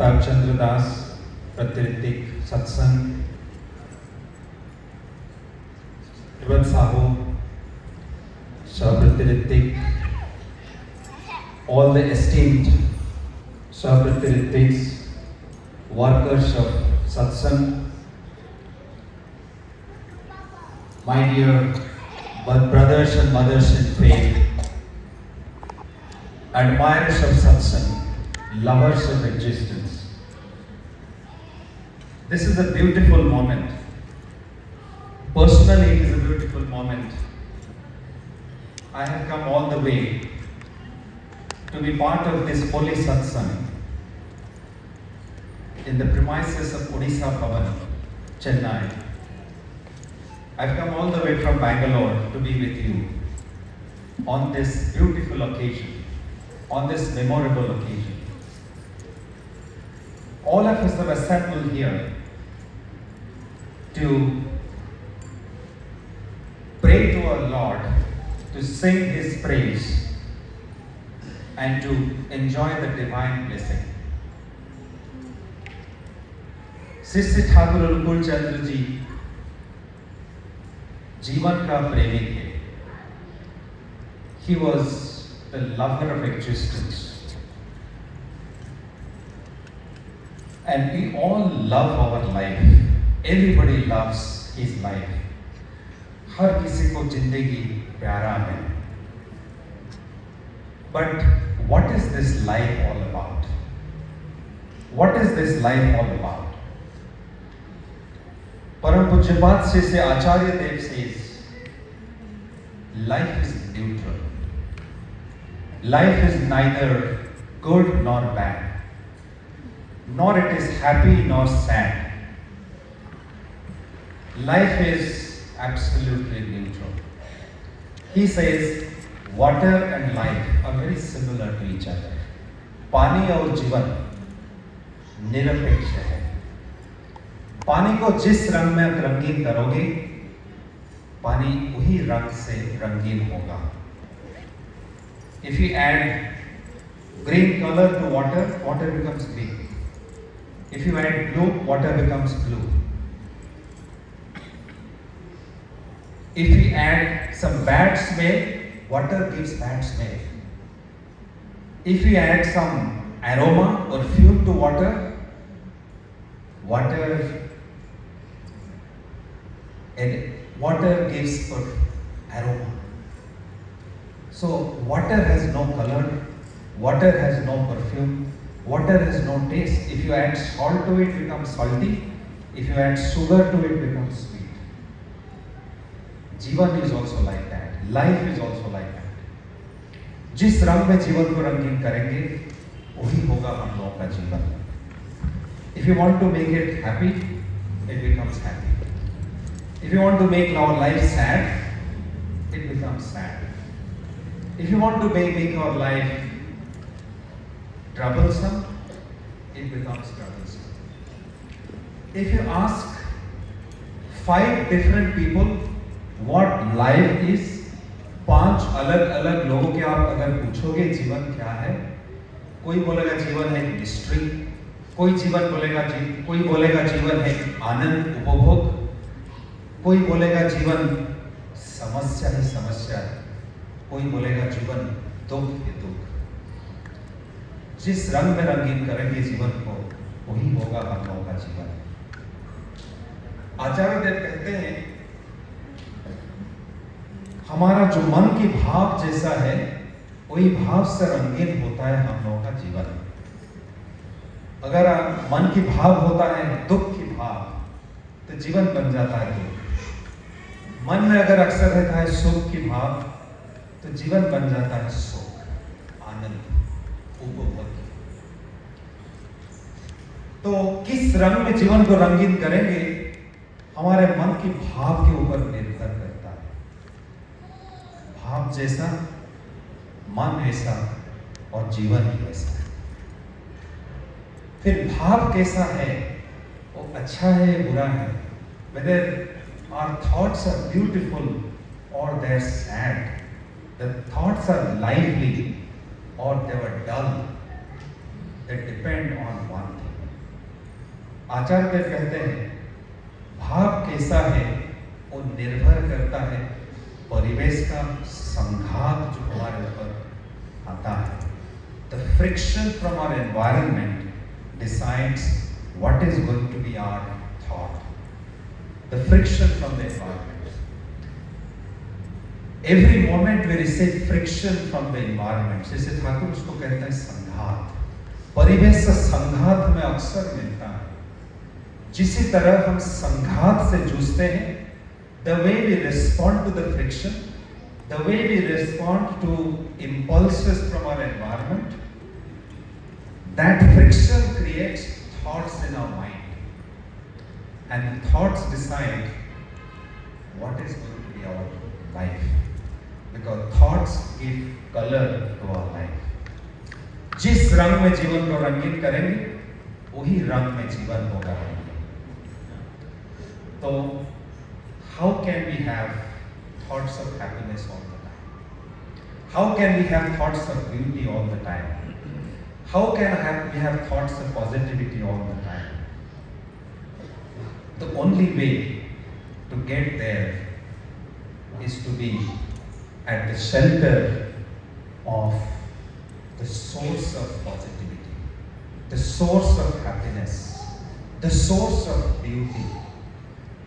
प्रताप चंद्र दास प्रतिरितिक सत्संग, Tribhuvan Sahu, Sahapratirittik, all the esteemed Sahapratirittiks, workers of satsang, my dear brothers and mothers in faith, admirers of satsang, lovers of existence. This is a beautiful moment. Personally, it is a beautiful moment. I have come all the way to be part of this holy satsang in the premises of Odisha Bhavan, Chennai. I've come all the way from Bangalore to be with you on this beautiful occasion, on this memorable occasion. All of us have assembled here to pray to our Lord, to sing His praise, and to enjoy the divine blessing. शिष्य ठाकुर अनुकूल चंद्र जी जीवन का प्रेमी थे. He was the lover of existence. And we all love our life. Everybody loves his life. हर किसी को जिंदगी प्यारा है. But what is this life all about? What is this life all about? परम पूज्यपाद श्री आचार्य देव says, life is neutral. Life is neither good nor bad, nor it is happy nor sad. Life is absolutely neutral. He says, water and life are very similar to each other. पानी और जीवन निरपेक्ष है. पानी को जिस रंग में रंगीन करोगे, पानी वही रंग से रंगीन होगा. If you add green color to water, water becomes green. If you add blue, water becomes blue. If you add some bad smell, water gives bad smell. If you add some aroma or perfume to water, water gives aroma. So water has no color, water has no perfume, water has no taste. If you add salt to it, it becomes salty. If you add sugar to it, it becomes sweet. जीवन is also like that. Life is also like that. जिस रंग में जीवन को रंगीन करेंगे, वही होगा हम लोगों का जीवन. If you want to make it happy, it becomes happy. If you want to make our life sad, it becomes sad. If you want to make our life troublesome, it becomes troublesome. If you ask 5 different people what life is, 5 अलग-अलग लोगों के आप अगर पूछोगे जीवन क्या है, कोई बोलेगा जीवन है मिस्ट्री, कोई बोलेगा जीवन है आनंद उपभोग, कोई बोलेगा जीवन समस्या ही समस्या है, कोई बोलेगा जीवन दुख ही दुख. जिस रंग में रंगीन करेंगे जीवन को, वही होगा हम लोगों का जीवन. आचार्य देव कहते हैं, हमारा जो मन की भाव जैसा है, वही भाव से रंगीन होता है हम लोगों का जीवन. अगर मन की भाव होता है दुख की भाव, तो जीवन बन जाता है दुख. मन में अगर अक्सर रहता है सुख की भाव, तो जीवन बन जाता है सुख, आनंद, उपभोग. तो किस रंग में जीवन को रंगीन करेंगे, हमारे मन की भाव के ऊपर निर्भर करता है. भाव जैसा, मन ऐसा और जीवन ही ऐसा है. फिर भाव कैसा है, वो अच्छा है बुरा है, whether our thoughts are beautiful or they're sad, the thoughts are lively or they were dull, that depend on one thing. आचार्य देव कहते हैं भाव कैसा है वो निर्भर करता है परिवेश का संघात जो हमारे ऊपर आता है. The friction from our environment decides what is going to be our thought. The friction from the environment. Every moment we receive friction from the environment. जैसे ठाकुर उसको कहते हैं संघात. परिवेश से संघात हमें अक्सर मिलता है. जिसी तरह हम संघात से जूझते हैं, the way we respond to the friction, the way we respond to impulses from our environment, that friction creates thoughts in our mind. And thoughts decide what is going to be our life. Because thoughts give color to our life. जिस रंग में जीवन को रंगीन करेंगे, वही रंग में जीवन होगा. तो how can we have thoughts of happiness all the time? How can we have thoughts of beauty all the time? How can we have thoughts of positivity all the time? The only way to get there is to be at the shelter of the source of positivity, the source of happiness, the source of beauty.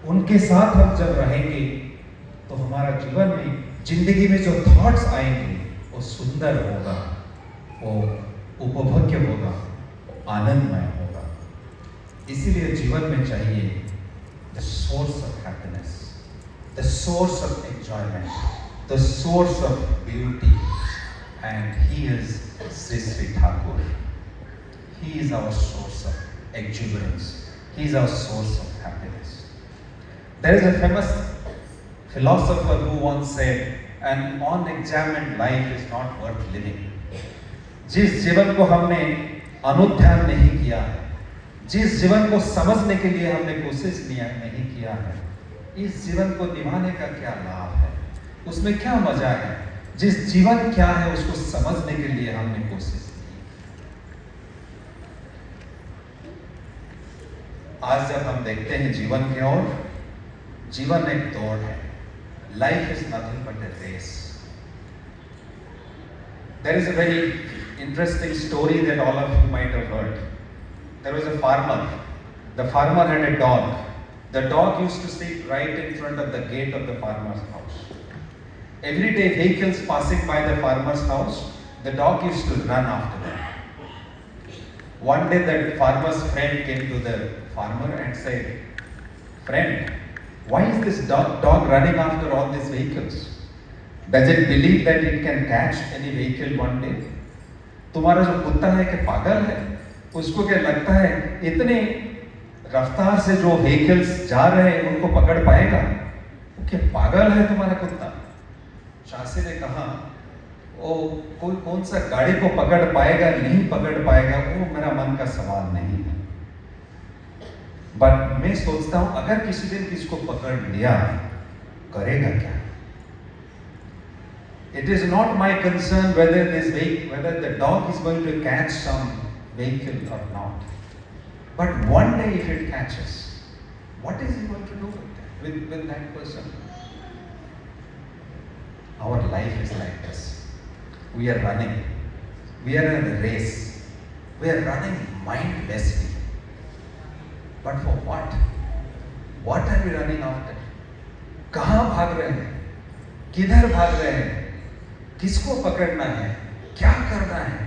उनके साथ हम जब रहेंगे तो हमारा जीवन में जिंदगी में जो थॉट्स आएंगे वो सुंदर होगा, वो उपभोग्य होगा, वो आनंदमय होगा. इसीलिए जीवन में चाहिए the source of happiness, the source of enjoyment, the source of beauty, and he is Sri Sri Thakur. He is our source of exuberance. He is our source of happiness. There is a famous philosopher who once said, an unexamined life is not worth living. जिस जीवन को हमने अनुध्यान नहीं किया है, जिस जीवन को समझने के लिए हमने कोशिश नहीं किया है, इस जीवन को निभाने का क्या लाभ है, उसमें क्या मजा है. जिस जीवन क्या है उसको समझने के लिए हमने कोशिश की. आज जब हम देखते हैं जीवन की ओर, जीवन एक दौड़ है. Life is nothing but a race. There is a very interesting story that all of you might have heard. There was a farmer. The farmer had a dog. The dog used to sit right in front of the gate of the farmer's house. Every day vehicles passing by the farmer's house, the dog used to run after them. One day the farmer's friend came to the farmer and said, "Friend, why is this dog running after all these vehicles? Does it believe that it can catch any vehicle one day? तुम्हारा जो कुत्ता है कि पागल है? उसको क्या लगता है इतने रफ्तार से जो व्हीकल्स जा रहे हैं उनको पकड़ पाएगा? वो क्या पागल है तुम्हारा कुत्ता?" शास्त्री ने कहा, ओ कोई कौन सा गाड़ी को पकड़ पाएगा नहीं पकड़ पाएगा वो मेरा मन का सवाल नहीं है. बट मैं सोचता हूं अगर किसी दिन किसको पकड़ लिया करेगा क्या? It is not my concern whether the dog is going to catch some vehicle or not. But one day if it catches, what is he going to do with that person? Our life is like this. We are running. We are in a race. We are running mindlessly. But for what? What are we running after? कहाँ भाग रहे हैं? किधर भाग रहे हैं? किसको पकड़ना है? क्या करना है?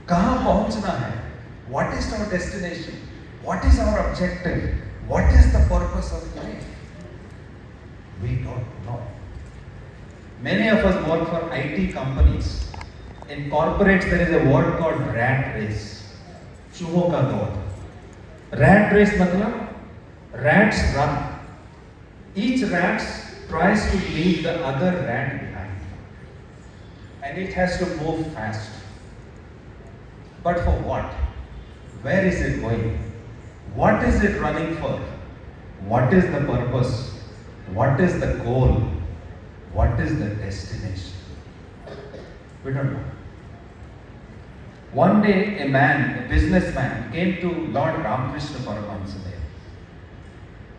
कहाँ पहुँचना है? What is our destination? What is our objective? What is the purpose of life? We don't know. Many of us work for IT companies. In corporates there is a word called rat race. चूहों का दौड़. Rat race मतलब rats run. Each rat tries to leave the other rat behind, and it has to move fast. But for what? Where is it going? What is it running for? What is the purpose? What is the goal? What is the destination? We don't know. One day a businessman came to Lord Ramakrishna Paramahansa Deva.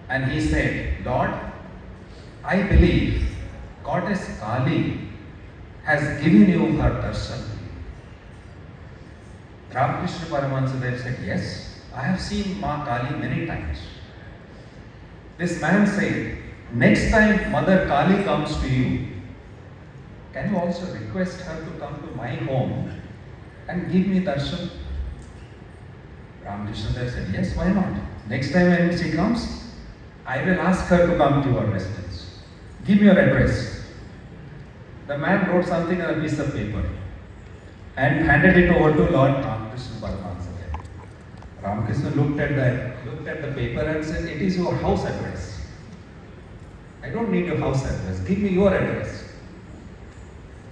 and he said, Lord, I believe Goddess Kali has given you her darshan. Ramakrishna Paramahansa said, yes, I have seen Ma Kali many times. This man said, next time Mother Kali comes to you, can you also request her to come to my home and give me darshan? Ramakrishna said, yes, why not? Next time when she comes, I will ask her to come to your residence. Give me your address. The man wrote something on a piece of paper and handed it over to Lord Ramakrishna Paramahansa. Ramakrishna looked at the paper and said, it is your house address. I don't need your house address. Give me your address.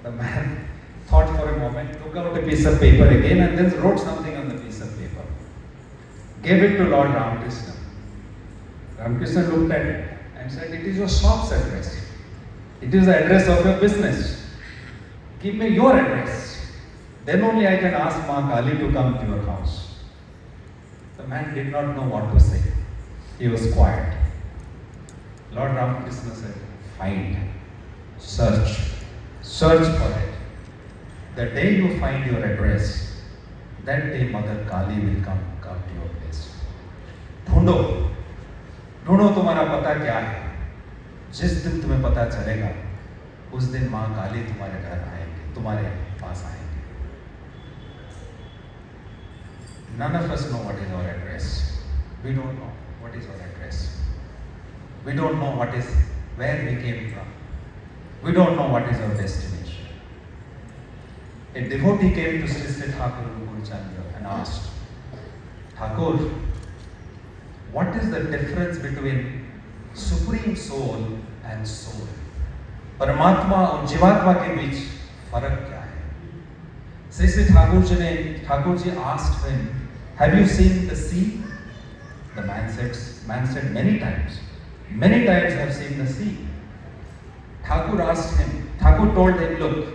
The man thought for a moment, took out a piece of paper again and then wrote something on the piece of paper. Gave it to Lord Ramakrishna. Ramakrishna looked at it and said, it is your shop's address. It is the address of your business. Give me your address. Then only I can ask Ma Kali to come to your house. The man did not know what to say. He was quiet. Lord Ramakrishna said, find, search for it. The day you find your address, that day Mother Kali will come to your place. ढूंढो तुम्हारा पता क्या है. जिस दिन तुम्हें पता चलेगा, उस दिन माँ काली तुम्हारे घर आएंगे, तुम्हारे पास आएंगे. None of us know what is our address. We don't know what is our address. We don't know where we came from. We don't know what is our destination. A devotee came to Sri Sri Thakur Gurchandra and asked, Thakur, what is the difference between supreme soul and soul? परमात्मा और जीवात्मा के बीच फर्क क्या है? Sri Sri Thakur ji asked him, have you seen the sea? The man said many times. Many times I have seen the sea. Thakur told him, look,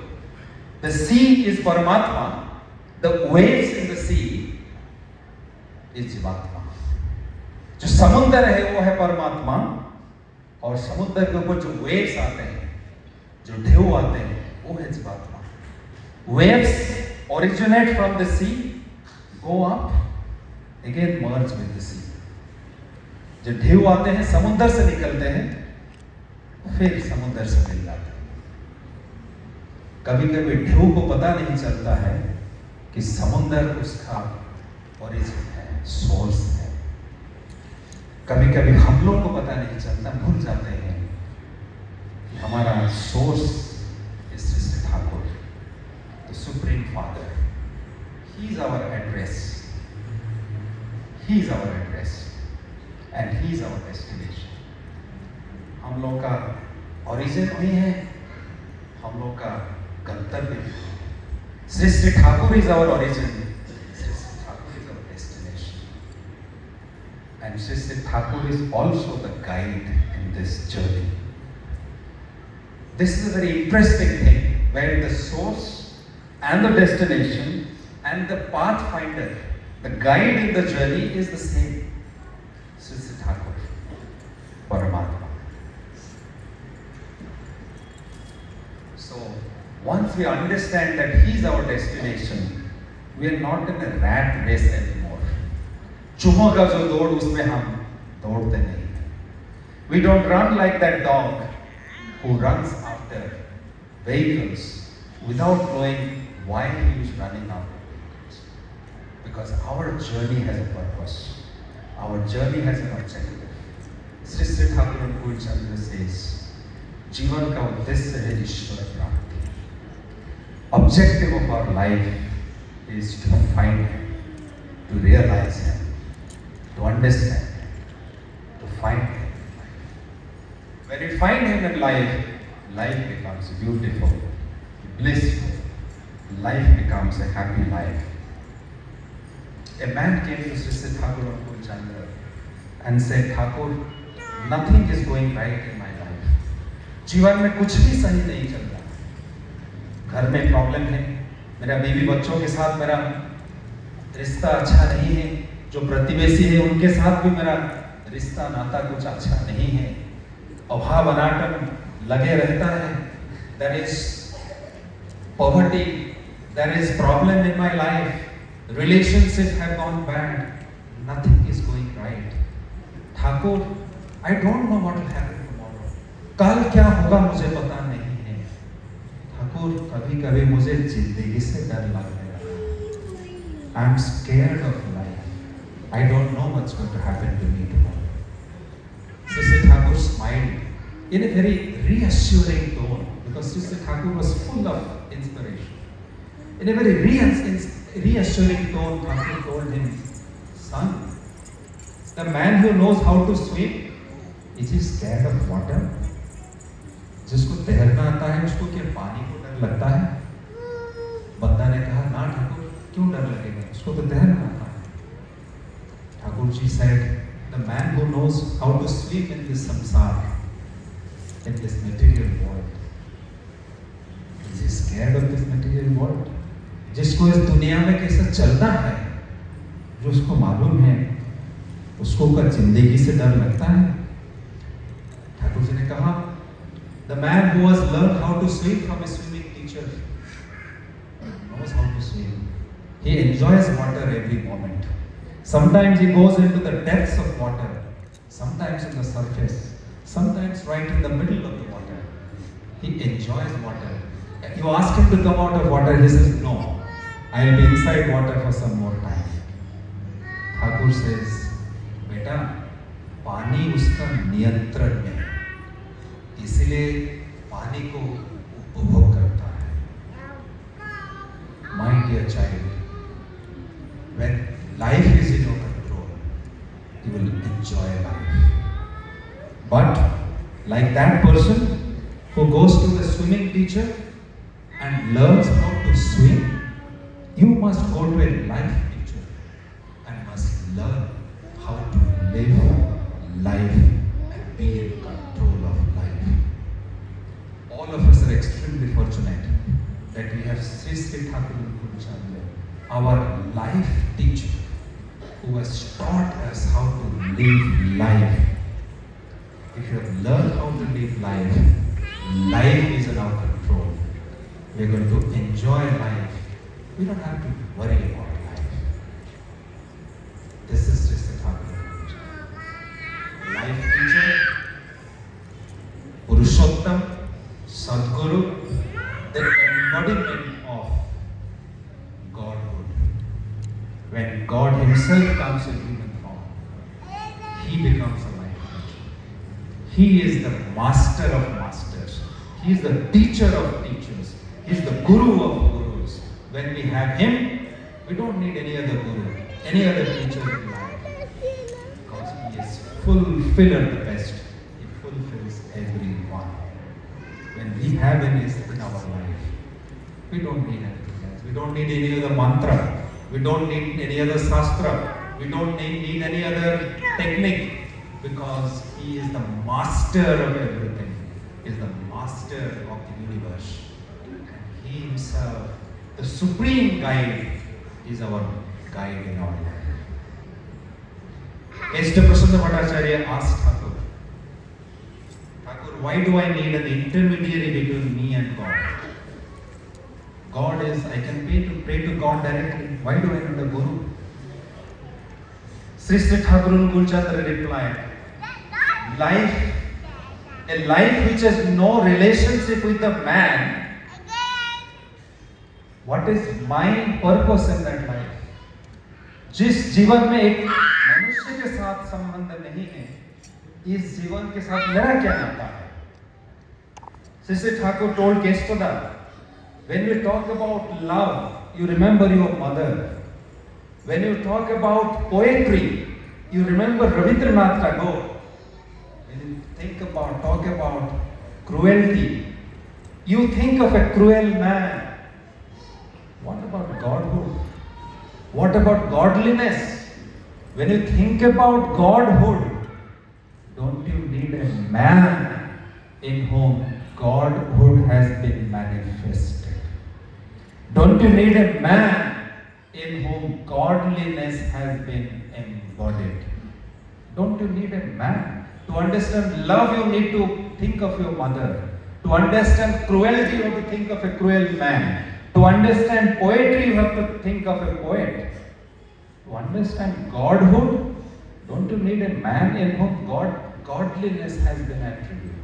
the sea is Paramatma, the waves in the sea is Jivatma. जो समुद्र है वो है परमात्मा और समुद्र के ऊपर जो वेव्स आते हैं, जो ढेउ आते हैं, वो है जीवात्मा. Waves originate from the sea, go up, again merge with the sea. जो ढेउ आते हैं समुद्र से निकलते हैं, फिर समुद्र से मिल जाते हैं. कभी कभी ढेउ को पता नहीं चलता है कि समुद्र उसका ओरिजिन है, सोर्स है. कभी कभी हम लोग को पता नहीं चलता, भूल जाते हैं कि हमारा source is Shri Shri Thakur, the supreme father. He is our address. He is our address and He is our destination. हम लोग का origin वही है, हम लोग का गंतव्य भी. Shri Shri Thakur is our origin, Shri Shri Thakur is our destination, and Shri Sri Thakur is also the guide in this journey. This is a very interesting thing, where the source and the destination and the pathfinder, the guide in the journey is the same. Shri Sri Thakur, Paramatma. So, once we understand that He is our destination, we are not in a rat race anymore. चूहों का जो दौड़ उसमें हम दौड़ते नहीं. We don't run like that dog who runs after vehicles without knowing why he is running after vehicles. Because our journey has a purpose. Our journey has an objective. Sri Sri Thakur Ankur Chandra says, जीवन का उद्देश्य है ईश्वर प्राप्ति. Objective of our life is to find Him, to realize Him, to understand Him, to find Him in life. When we find Him in life, life becomes beautiful, blissful. Life becomes a happy life. A man came to Sri Sri Thakur Ankur Chandra and said, Thakur, nothing is going right in my life. जीवन में कुछ भी सही नहीं चल रहा. घर में प्रॉब्लम है, मेरा बीवी बच्चों के साथ मेरा रिश्ता अच्छा नहीं है, जो प्रतिवेशी है उनके साथ भी मेरा रिश्ता नाता कुछ अच्छा नहीं है, अभाव अनाटन लगे रहता है, there is poverty, there is problem in my life, relationships have gone bad, nothing is going right. Thakur, I don't know what will happen tomorrow. कल क्या होगा मुझे पता नहीं है। ठाकुर, कभी कभी मुझे जिंदगी से डर लगने लगा। I am scared of life. I don't know what's going to happen to me tomorrow. Sister Thakur smiled in a very reassuring tone, because Sister Thakur was full of inspiration. In a very reassuring tone, Thakur told him, son, the man who knows how to swim, is he scared of water? जिसको तैरना आता है उसको क्या पानी को डर लगता है? बंदा ने कहा, ना ठाकुर, क्यों डर लगेगा, उसको तो तैरना आता है। Thakur ji said, the man who knows how to swim in this samsara, in this material world, is he scared of this material world? जिसको इस दुनिया में कैसे चलना है, जो उसको मालूम है, उसको का जिंदगी से डर लगता है। ठाकुर जी ने कहा, the man who has learned how to swim from a swimming teacher knows how to swim. He enjoys water every moment. Sometimes he goes into the depths of water, sometimes in the surface, sometimes right in the middle of the water. He enjoys water. You ask him to come out of water, he says, no, I will be inside water for some more time. Thakur says, बेटा, पानी उसका नियंत्रण में, इसलिए पानी को उपभोग करता है। My dear child, when life is in your control, you will enjoy life. But like that person who goes to the swimming teacher and learns how to swim, you must go to a life teacher and must learn how to live life and be in control of life. All of us are extremely fortunate that we have Sri Sri Thakur Gurchandra, our life teacher, who has taught us how to live life. If you have learned how to live life, life is in our control. We are going to enjoy life. We don't have to worry about life. This is just a Thakur. Life teacher, Purushottam, Sadguru, the embodiment of Godhood. When God Himself comes in human form, He becomes a life teacher. He is the master of masters. He is the teacher of teachers. He is the guru of gurus. When we have Him, we don't need any other guru, any other teacher in life. Because He is fulfiller the best. He fulfills everyone. When we have Him in our life, we don't need anything else. We don't need any other mantra. We don't need any other shastra. We don't need any other technique. Because He is the master of everything. He is the master of the universe. And He Himself, the supreme guide, is our guide in our life. Esther Prasanna Bhattacharya asked Thakur, Thakur, why do I need an intermediary between me and God? God is, I can pray to God directly. Why do I need a guru? Sri Sri Thakur Gurchandra replied, a life which has no relationship with the man, what is my purpose in that life? जिस जीवन में एक मनुष्य के साथ संबंध नहीं है, इस जीवन के साथ मेरा क्या नाता है? Sri Thakur told Kestoda, when we talk about love, you remember your mother. When you talk about poetry, you remember Rabindranath Tagore. When you talk about cruelty, you think of a cruel man. What about Godhood? What about godliness? When you think about Godhood, don't you need a man in whom Godhood has been manifested? Don't you need a man in whom godliness has been embodied? Don't you need a man? To understand love, you need to think of your mother. To understand cruelty, you have to think of a cruel man. To understand poetry, you have to think of a poet. To understand Godhood, don't you need a man in whom godliness has been attributed?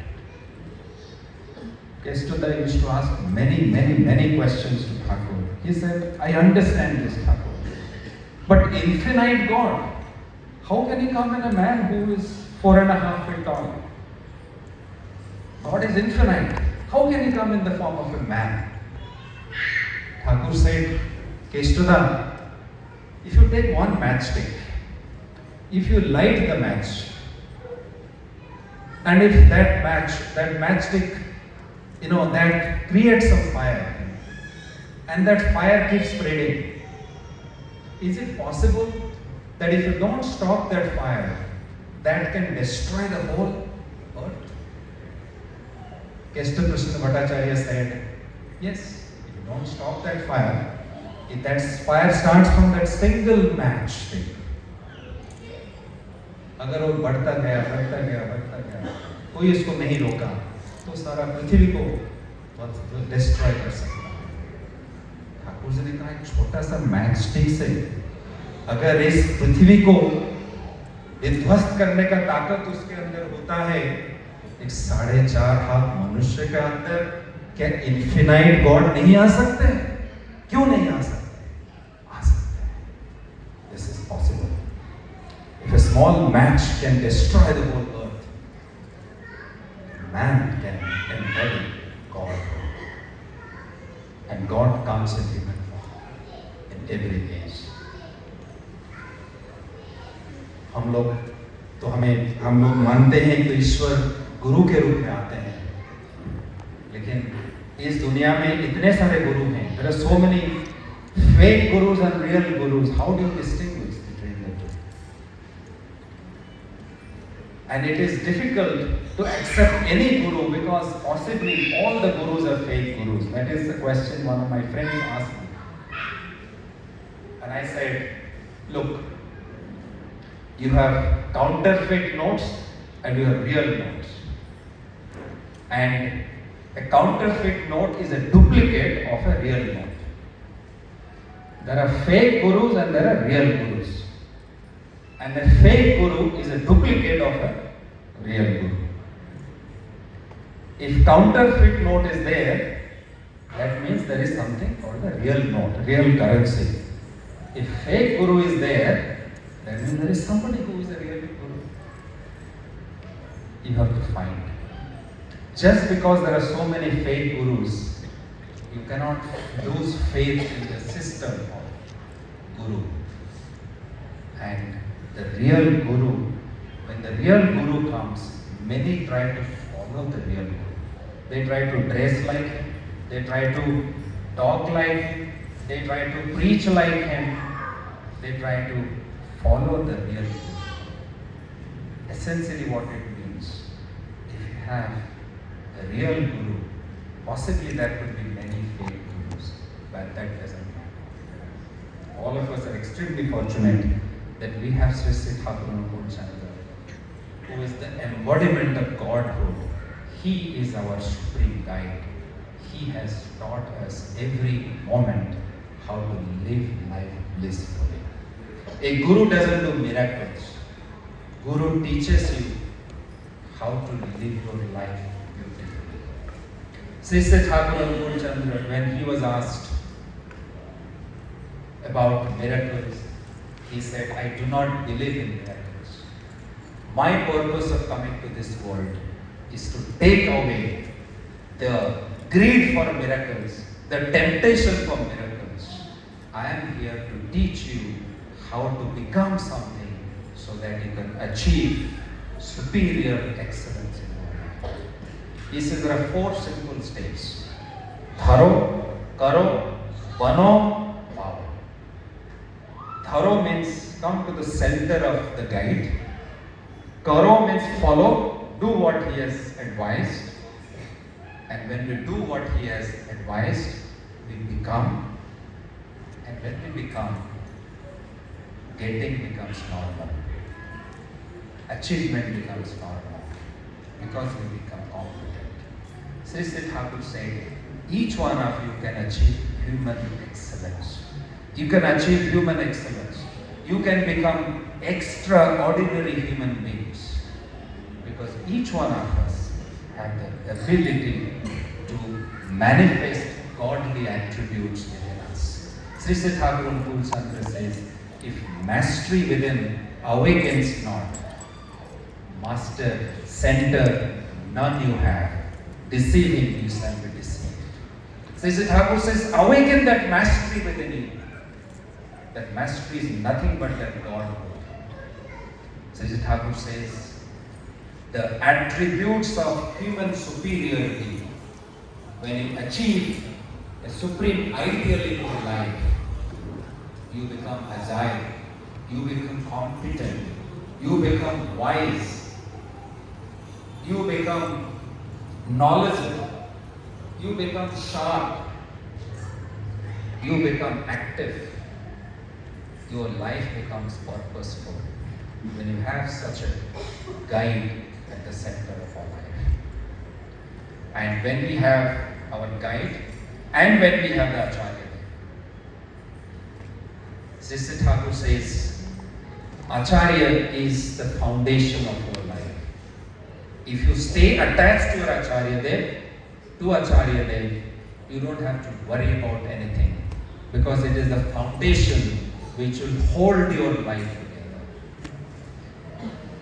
Kestuda used to ask many questions to Thakur. He said, I understand this, Thakur. But infinite God, how can he come in a man who is 4.5 feet tall? God is infinite. How can he come in the form of a man? Thakur said, Kestuda, if you take one matchstick, if you light the match, and if that matchstick, that creates a fire, and that fire keeps spreading, is it possible that if you don't stop that fire, that can destroy the whole earth? Kestu Krishna Bhattacharya said, yes, if you don't stop that fire, if that fire starts from that single matchstick, अगर वो बढ़ता गया, कोई इसको नहीं रोका, तो सारा पृथ्वी को डिस्ट्रॉय कर सकता है। ठाकुर जी ने कहा एक छोटा सा मैच स्टिक से अगर इस पृथ्वी को विध्वस्त करने का ताकत उसके अंदर होता है, एक 4.5 हाथ मनुष्य के अंदर क्या इन्फिनाइट गॉड नहीं आ सकते? क्यों नहीं आ सकते? आ सकते हैं। This is possible. If a small match can destroy the whole earth, man can embody God. And God comes in human form in every age. हम लोग मानते हैं कि ईश्वर गुरु के रूप में आते हैं, लेकिन इस दुनिया में इतने सारे गुरु हैं. There are so many fake gurus and real gurus. How do you distinguish between the two? And it is difficult to accept any guru because possibly all the gurus are fake gurus. That is the question one of my friends asked me. And I said, look, you have counterfeit notes and you have real notes. And a counterfeit note is a duplicate of a real note. There are fake gurus and there are real gurus. And a fake guru is a duplicate of a real guru. If counterfeit note is there, that means there is something called the real note, real currency. If fake guru is there, that means there is somebody who is a real guru. You have to find. Just because there are so many fake gurus, you cannot lose faith in the system of guru. And the real guru, when the real guru comes, many try to follow the real guru. They try to dress like him, they try to talk like him, they try to preach like him, they try to follow the real guru. Essentially what it means, if you have the real guru, possibly there could be many fake gurus, but that doesn't matter. All of us are extremely fortunate that we have Sri Sri Thakur Anukul Chandra, who is the embodiment of Godhood. He is our supreme guide. He has taught us every moment how to live life blissfully. A guru doesn't do miracles. Guru teaches you how to live your life beautifully. Sri Sri Thakur Anukul Chandra, when he was asked about miracles, he said, I do not believe in miracles. My purpose of coming to this world is to take away the greed for miracles, the temptation for miracles. I am here to teach you how to become something so that you can achieve superior excellence in your life. He says there are 4 simple steps. Dharo, Karo, Bano, Bhavo. Dharo means come to the center of the guide. Karo means follow, do what he has advised. And when we do what he has advised, we become. And when we become, getting becomes normal. achievement becomes normal because we become competent. Sri Sri Thakur said, each one of you can achieve human excellence. You can achieve human excellence. You can become extraordinary human beings because each one of us have the ability to manifest godly attributes within us. Sri Sri Thakur Pul Chandra says, if mastery within awakens not, master, center, none you have, deceiving you shall be deceived. Sri Sri Thakur says, awaken that mastery within you. That mastery is nothing but that Godhood. Sri Sri Thakur says, the attributes of human superiority, when you achieve a supreme ideal in your life, you become agile, you become competent, you become wise, you become knowledgeable, you become sharp, you become active, your life becomes purposeful when you have such a guide at the center of our life. And when we have our guide and when we have the Acharya, Sri Sri Thakur says, Acharya is the foundation of your life. If you stay attached to your Acharya Dev, you don't have to worry about anything because it is the foundation which will hold your life together.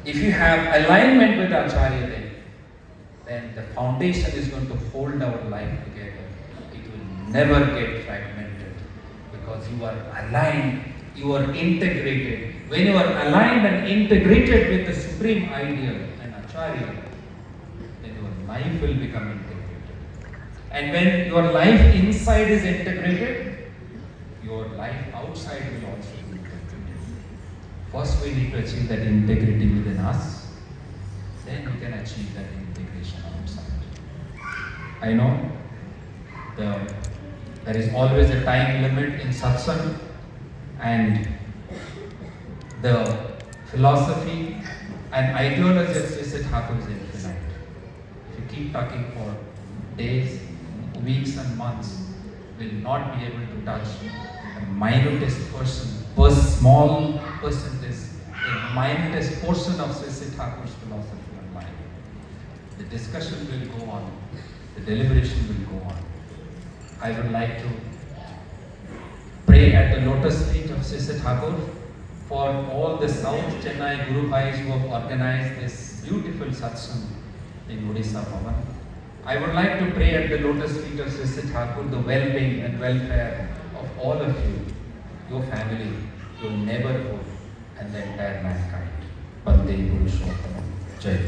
If you have alignment with Acharya Dev, then the foundation is going to hold our life together. It will never get fragmented because you are aligned, you are integrated. When you are aligned and integrated with the supreme ideal and Acharya, then your life will become integrated. And when your life inside is integrated, your life outside will also be integrated. First, we need to achieve that integrity within us. Then we can achieve that integration outside. I know there is always a time limit in satsang, and the philosophy and ideology of Sri Sri Thakur is infinite. If you keep talking for days, weeks and months, will not be able to touch a minutest small percentage, a minutest portion of Sri Sri Thakur's philosophy and mind. The discussion will go on, the deliberation will go on. I would like to pray at the lotus feet of Sri Sri Thakur for all the South Chennai Guru Bhais who have organized this beautiful satsang in Odisha Bhavan. I would like to pray at the lotus feet of Sri Sri Thakur the well-being and welfare of all of you, your family, your neighborhood, and the entire mankind. Bande Purushottam. Jai.